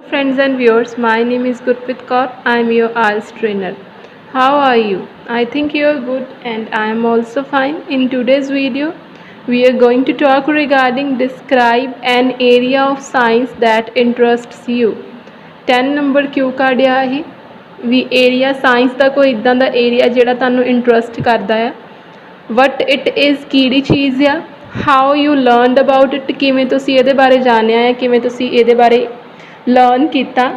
Friends and viewers, my name is Gurpreet Kaur. I am your IELTS trainer. How are you? I think you are good and I am also fine. In today's video, we are going to talk regarding describe an area of science that interests you. 10 number ਕਿਉਂ ਕਾਢਿਆ ਇਹ ਵੀ area science ਦਾ ਕੋਈ ਇਦਾਂ ਦਾ area ਜਿਹੜਾ ਤੁਹਾਨੂੰ interest ਕਰਦਾ ਆ ਵਟ it is ਕਿਹੜੀ ਚੀਜ਼ ਆ how you learned about it ਕਿਵੇਂ ਤੁਸੀਂ ਇਹਦੇ ਬਾਰੇ ਜਾਣਿਆ ਹੈ ਕਿਵੇਂ ਤੁਸੀਂ ਇਹਦੇ ਬਾਰੇ ਲਰਨ ਕੀਤਾ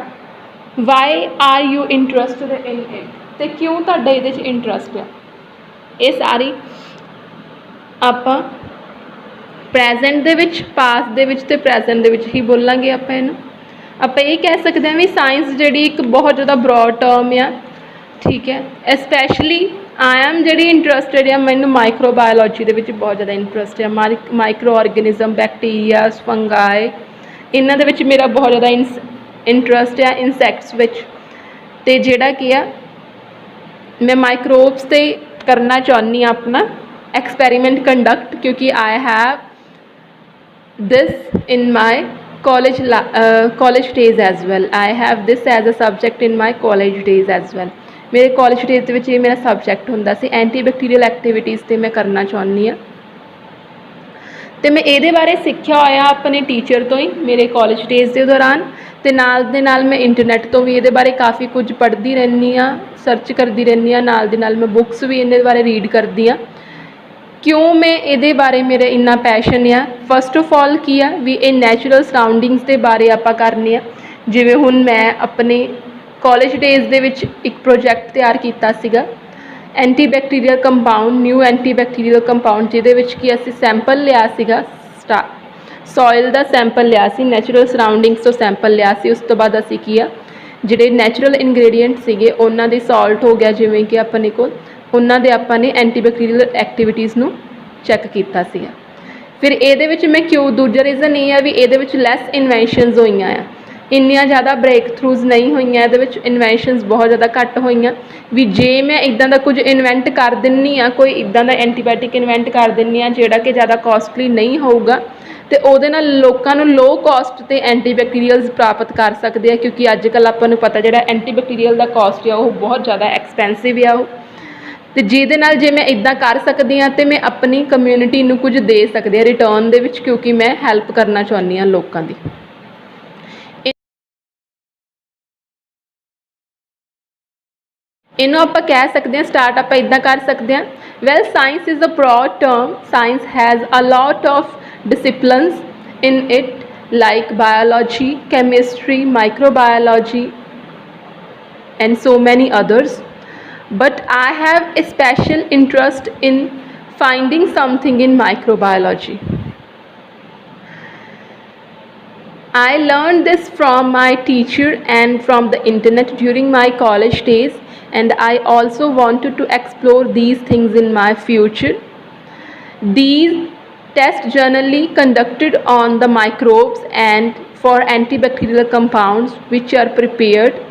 why are you interested in it ਅਤੇ ਕਿਉਂ ਤੁਹਾਡਾ ਇਹਦੇ 'ਚ ਇੰਟਰਸਟ ਆ ਇਹ ਸਾਰੀ ਆਪਾਂ ਪ੍ਰੈਜ਼ੈਂਟ ਦੇ ਵਿੱਚ ਪਾਸਟ ਦੇ ਵਿੱਚ ਅਤੇ ਪ੍ਰੈਜ਼ੈਂਟ ਦੇ ਵਿੱਚ ਹੀ ਬੋਲਾਂਗੇ ਆਪਾਂ ਇਹਨੂੰ ਆਪਾਂ ਇਹ ਕਹਿ ਸਕਦੇ ਹਾਂ ਵੀ ਸਾਇੰਸ ਜਿਹੜੀ ਇੱਕ ਬਹੁਤ ਜ਼ਿਆਦਾ ਬਰੋਡ ਟਰਮ ਆ ਠੀਕ ਹੈ ਐਸਪੈਸ਼ਲੀ ਆਈ ਐਮ ਜਿਹੜੀ ਇੰਟਰਸਟਡ ਆ ਮੈਨੂੰ ਮਾਈਕਰੋਬਾਇਓਲੋਜੀ ਦੇ ਵਿੱਚ ਬਹੁਤ ਜ਼ਿਆਦਾ ਇੰਟਰਸਟ ਆ ਮਾਈਕਰੋ ਆਰਗੈਨਿਜ਼ਮ ਬੈਕਟੀਰੀਆ ਫੰਗਾਈ ਇਹਨਾਂ ਦੇ ਵਿੱਚ ਮੇਰਾ ਬਹੁਤ ਜ਼ਿਆਦਾ ਇੰਟਰਸਟ ਆ ਇਨਸੈਕਟਸ ਵਿੱਚ ਅਤੇ ਜਿਹੜਾ ਕੀ ਆ ਮੈਂ ਮਾਈਕਰੋਬਸ 'ਤੇ ਕਰਨਾ ਚਾਹੁੰਦੀ ਹਾਂ ਆਪਣਾ ਐਕਸਪੈਰੀਮੈਂਟ ਕੰਡਕਟ ਕਿਉਂਕਿ I have this in my college days as well. I have this as a subject in my college days as well. ਮੇਰੇ ਕਾਲਜ ਡੇਜ਼ ਦੇ ਵਿੱਚ ਇਹ ਮੇਰਾ ਸਬਜੈਕਟ ਹੁੰਦਾ ਸੀ ਐਂਟੀਬੈਕਟੀਰੀਅਲ ਐਕਟੀਵਿਟੀਜ਼ 'ਤੇ ਮੈਂ ਕਰਨਾ ਚਾਹੁੰਦੀ ਹਾਂ ਅਤੇ ਮੈਂ ਇਹਦੇ ਬਾਰੇ ਸਿੱਖਿਆ ਹੋਇਆ ਆਪਣੇ ਟੀਚਰ ਤੋਂ ਹੀ ਮੇਰੇ ਕਾਲਜ ਡੇਜ਼ ਦੇ ਦੌਰਾਨ ਅਤੇ ਨਾਲ ਦੇ ਨਾਲ ਮੈਂ ਇੰਟਰਨੈੱਟ ਤੋਂ ਵੀ ਇਹਦੇ ਬਾਰੇ ਕਾਫੀ ਕੁਝ ਪੜ੍ਹਦੀ ਰਹਿੰਦੀ ਹਾਂ ਸਰਚ ਕਰਦੀ ਰਹਿੰਦੀ ਹਾਂ ਨਾਲ ਦੇ ਨਾਲ ਮੈਂ ਬੁੱਕਸ ਵੀ ਇਹਦੇ ਬਾਰੇ ਰੀਡ ਕਰਦੀ ਹਾਂ ਕਿਉਂ ਮੈਂ ਇਹਦੇ ਬਾਰੇ ਮੇਰਾ ਇੰਨਾ ਪੈਸ਼ਨ ਆ ਫਸਟ ਆਫ ਆਲ ਕੀ ਆ ਵੀ ਇਹ ਨੈਚੁਰਲ ਸਰਾਊਂਡਿੰਗਸ ਦੇ ਬਾਰੇ ਆਪਾਂ ਕਰਨੇ ਆ ਜਿਵੇਂ ਹੁਣ ਮੈਂ ਆਪਣੇ ਕਾਲਜ ਡੇਜ਼ ਦੇ ਵਿੱਚ ਇੱਕ ਪ੍ਰੋਜੈਕਟ ਤਿਆਰ ਕੀਤਾ ਸੀਗਾ antibacterial compound new antibacterial compound ਜਿਹਦੇ ਵਿੱਚ ਕਿ ਅਸੀਂ ਸੈਂਪਲ ਲਿਆ ਸੀਗਾ ਸੋਇਲ ਦਾ ਸੈਂਪਲ ਲਿਆ ਸੀ ਨੈਚੁਰਲ ਸਰਾਊਂਡਿੰਗਸ ਤੋਂ ਸੈਂਪਲ ਲਿਆ ਸੀ ਉਸ ਤੋਂ ਬਾਅਦ ਅਸੀਂ ਕੀ ਆ ਜਿਹੜੇ ਨੈਚੁਰਲ ਇਨਗਰੀਡੀਐਂਟ ਸੀਗੇ ਉਹਨਾਂ ਦੇ ਸਾਲਟ ਹੋ ਗਿਆ ਜਿਵੇਂ ਕਿ ਆਪਣੇ ਕੋਲ ਉਹਨਾਂ ਦੇ ਆਪਾਂ ਨੇ ਐਂਟੀਬੈਕਟੀਰੀਅਲ ਐਕਟੀਵਿਟੀਜ਼ ਨੂੰ ਚੈੱਕ ਕੀਤਾ ਸੀਗਾ ਫਿਰ ਇਹਦੇ ਵਿੱਚ ਮੈਂ ਕਿਉਂ ਦੂਜਾ ਰੀਜ਼ਨ ਇਹ ਆ ਵੀ ਇਹਦੇ ਵਿੱਚ ਲੈਸ ਇਨਵੈਂਸ਼ਨਸ ਹੋਈਆਂ ਆ ਇੰਨੀਆਂ ਜ਼ਿਆਦਾ ਬ੍ਰੇਕ ਥਰੂਜ਼ ਨਹੀਂ ਹੋਈਆਂ ਇਹਦੇ ਵਿੱਚ ਇਨਵੈਂਸ਼ਨਸ ਬਹੁਤ ਜ਼ਿਆਦਾ ਘੱਟ ਹੋਈਆਂ ਵੀ ਜੇ ਮੈਂ ਇੱਦਾਂ ਦਾ ਕੁਝ ਇਨਵੈਂਟ ਕਰ ਦਿੰਦੀ ਹਾਂ ਕੋਈ ਇੱਦਾਂ ਦਾ ਐਂਟੀਬਾਇਓਟਿਕ ਇਨਵੈਂਟ ਕਰ ਦਿੰਦੀ ਹਾਂ ਜਿਹੜਾ ਕਿ ਜ਼ਿਆਦਾ ਕੋਸਟਲੀ ਨਹੀਂ ਹੋਊਗਾ ਅਤੇ ਉਹਦੇ ਨਾਲ ਲੋਕਾਂ ਨੂੰ ਲੋ ਕੋਸਟ 'ਤੇ ਐਂਟੀਬੈਕਟੀਰੀਅਲਸ ਪ੍ਰਾਪਤ ਕਰ ਸਕਦੇ ਆ ਕਿਉਂਕਿ ਅੱਜ ਕੱਲ੍ਹ ਆਪਾਂ ਨੂੰ ਪਤਾ ਜਿਹੜਾ ਐਂਟੀਬੈਕਟੀਰੀਅਲ ਦਾ ਕੋਸਟ ਆ ਉਹ ਬਹੁਤ ਜ਼ਿਆਦਾ ਐਕਸਪੈਂਸਿਵ ਆ ਉਹ ਅਤੇ ਜਿਹਦੇ ਨਾਲ ਜੇ ਮੈਂ ਇੱਦਾਂ ਕਰ ਸਕਦੀ ਹਾਂ ਤਾਂ ਮੈਂ ਆਪਣੀ ਕਮਿਊਨਿਟੀ ਨੂੰ ਕੁਝ ਦੇ ਸਕਦੀ ਹਾਂ ਰਿਟਰਨ ਦੇ ਵਿੱਚ ਕਿਉਂਕਿ ਮੈਂ ਹੈਲਪ ਕਰਨਾ ਚਾਹੁੰਦੀ ਹਾਂ ਲੋਕਾਂ ਦੀ ਇਹਨੂੰ ਆਪਾਂ ਕਹਿ ਸਕਦੇ ਹਾਂ ਸਟਾਰਟ ਆਪਾਂ ਇੱਦਾਂ ਕਰ ਸਕਦੇ ਹਾਂ well science is a broad term science has a lot of disciplines in it like biology, chemistry, microbiology and so many others. But I have a special interest in finding something in microbiology. I learned this from my teacher and from the internet during my college days, and I also wanted to explore these things in my future. These tests generally conducted on the microbes and for antibacterial compounds which are prepared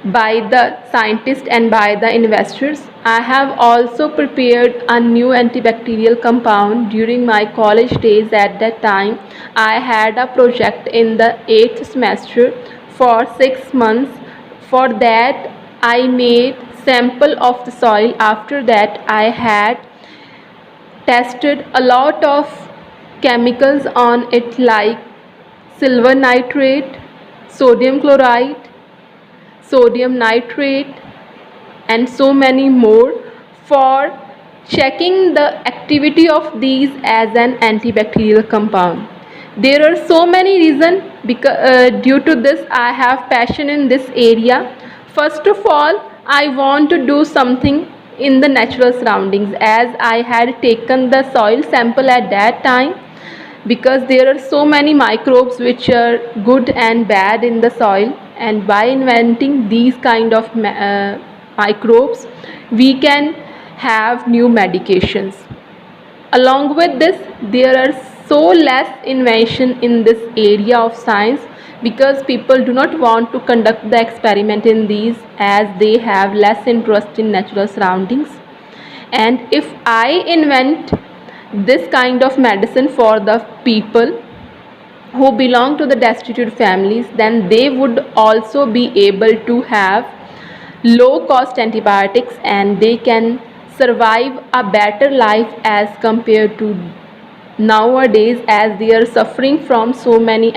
by the scientists and by the investors. I have also prepared a new antibacterial compound during my college days. At that time, I had a project in the 8th semester for 6 months. For that, I made sample of the soil. After that, I had tested a lot of chemicals on it like silver nitrate, sodium chloride, sodium nitrate and so many more for checking the activity of these as an antibacterial compound. There are so many reasons because due to this I have passion in this area. First of all, I want to do something in the natural surroundings as I had taken the soil sample at that time because there are so many microbes which are good and bad in the soil, and by inventing these kind of microbes we can have new medications. Along with this, there are so less invention in this area of science because people do not want to conduct the experiment in these as they have less interest in natural surroundings. And if I invent this kind of medicine for the people, who belong to the destitute families, then they would also be able to have low cost antibiotics and they can survive a better life as compared to nowadays, as they are suffering from so many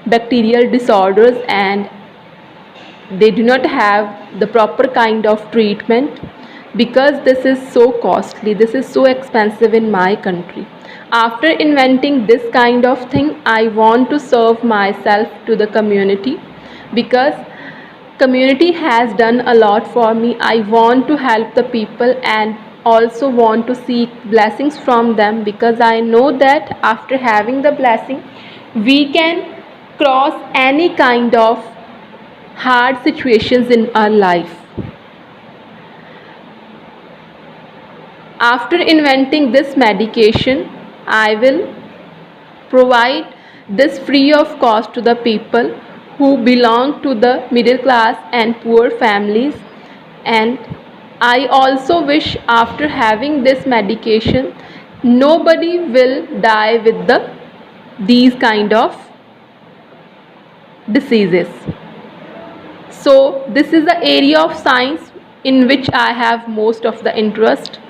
bacterial disorders and they do not have the proper kind of treatment because this is so costly, this is so expensive in my country. After inventing this kind of thing, I want to serve myself to the community because community has done a lot for me. I want to help the people and also want to seek blessings from them because I know that after having the blessing we can cross any kind of hard situations in our life. After inventing this medication, I will provide this free of cost to the people who belong to the middle class and poor families, and I also wish after having this medication nobody will die with these kind of diseases. So this is the area of science in which I have most of the interest.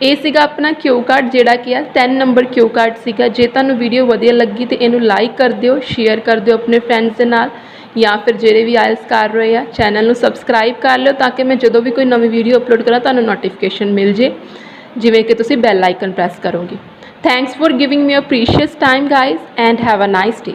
ਇਹ ਸੀਗਾ ਆਪਣਾ ਕਿਊ card ਜਿਹੜਾ ਕਿ ਆ 10 number ਕਿਊ card ਸੀਗਾ। ਜੇ ਤੁਹਾਨੂੰ video ਵਧੀਆ ਲੱਗੀ ਤੇ ਇਹਨੂੰ ਲਾਈਕ ਕਰ ਦਿਓ, ਸ਼ੇਅਰ ਕਰ ਦਿਓ ਆਪਣੇ ਫਰੈਂਡਸ ਦੇ ਨਾਲ, ਜਾਂ ਫਿਰ ਜਿਹੜੇ ਵੀ ਆਇਲਸ ਕਰ ਰਹੇ ਆ ਚੈਨਲ ਨੂੰ ਸਬਸਕ੍ਰਾਈਬ ਕਰ ਲਿਓ ਤਾਂ ਕਿ ਮੈਂ ਜਦੋਂ ਵੀ ਕੋਈ ਨਵੀਂ ਵੀਡੀਓ ਅਪਲੋਡ ਕਰਾਂ ਤੁਹਾਨੂੰ ਨੋਟੀਫਿਕੇਸ਼ਨ ਮਿਲ ਜੇ, ਜਿਵੇਂ ਕਿ ਤੁਸੀਂ ਬੈਲ ਆਈਕਨ ਪ੍ਰੈਸ ਕਰੋਗੇ। Thanks for giving me a precious time guys and have a nice day.